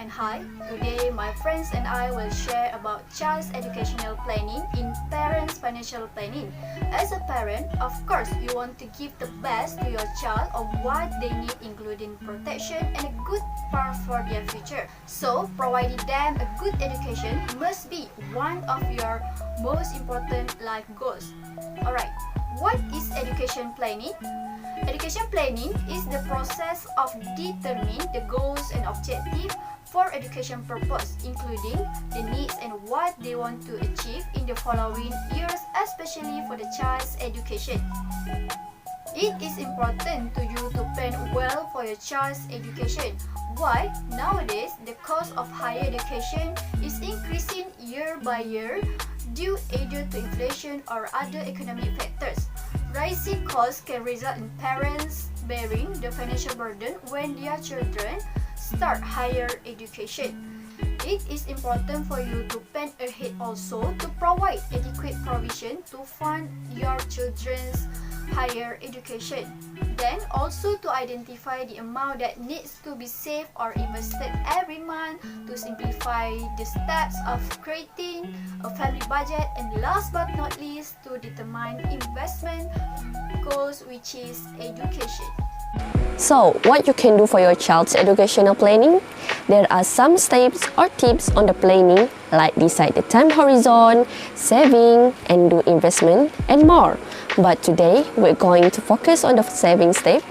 and hi. Today my friends and I will share about child's educational planning in parents' financial planning. As a parent, of course, you want to give the best to your child of what they need, including protection and a good path for their future. So, providing them a good education must be one of your most important life goals. Alright, what is education planning? Education planning is the process of determining the goals and objectives for education purpose, including the needs and what they want to achieve in the following years, especially for the child's education. It is important to you to plan well for your child's education. Why? Nowadays, the cost of higher education is increasing year by year due either to inflation or other economic factors. Rising costs can result in parents bearing the financial burden when their children start higher education. It is important for you to plan ahead also to provide adequate provision to fund your children's higher education. Then also to identify the amount that needs to be saved or invested every month to simplify the steps of creating a family budget, and last but not least to determine investment goals, which is education. So, what you can do for your child's educational planning? There are some steps or tips on the planning, like decide the time horizon, saving, and do investment, and more. But today, we're going to focus on the saving step,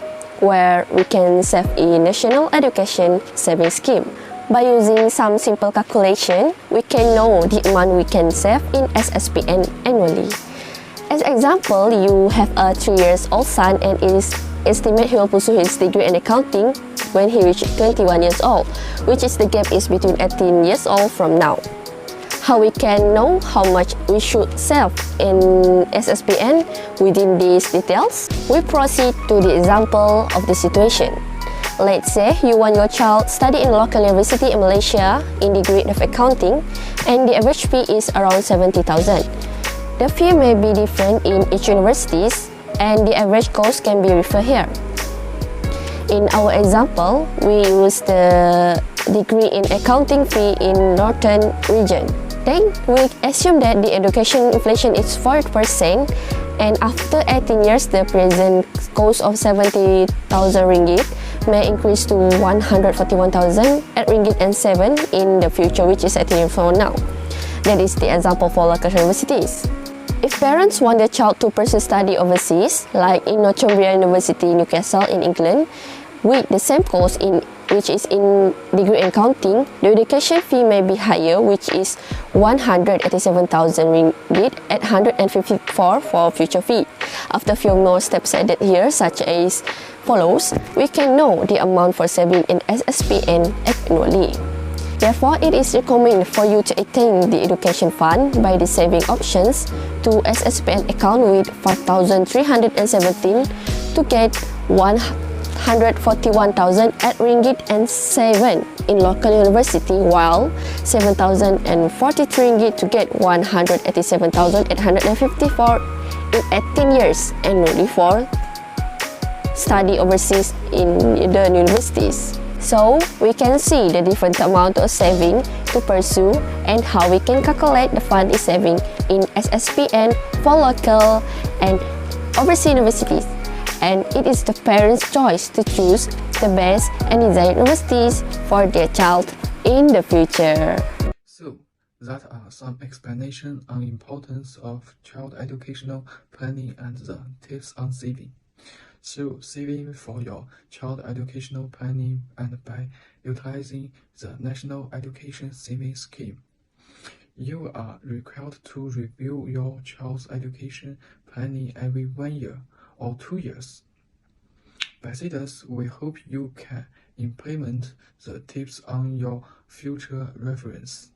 where we can save in National Education Savings Scheme. By using some simple calculation, we can know the amount we can save in SSPN annually. As example, you have a 3-year-old son and it is estimated he will pursue his degree in accounting when he reaches 21 years old, which is the gap is between 18 years old from now. How we can know how much we should save in SSPN within these details? We proceed to the example of the situation. Let's say you want your child study in a local university in Malaysia in the grade of accounting and the average fee is around 70,000. The fee may be different in each universities and the average cost can be referred here. In our example, we use the degree in accounting fee in Northern region. Then we assume that the education inflation is 4% and after 18 years the present cost of 70,000 ringgit may increase to 141,000 ringgit and 7 in the future, which is 18 years from now. That is the example for local universities. If parents want their child to pursue study overseas, like in Northumbria University, Newcastle in England, with the same course which is in degree in accounting, the education fee may be higher, which is 187,000 ringgit at 154 for future fee. After a few more steps added here, such as follows, we can know the amount for saving in SSPN annually. Therefore, it is recommended for you to attain the education fund by the saving options to SSPN account with 5,317 to get 141,000 ringgit and 7 in local university, while 7,043 ringgit to get 187,854 in 18 years annually for study overseas in the universities. So, we can see the different amount of saving to pursue and how we can calculate the fund is saving in SSPN for local and overseas universities. And it is the parents' choice to choose the best and desired universities for their child in the future. So, that are some explanations on importance of child educational planning and the tips on saving. So, saving for your child educational planning and by utilizing the National Education Savings Scheme. You are required to review your child's education planning every 1 year or 2 years. By this, we hope you can implement the tips on your future reference.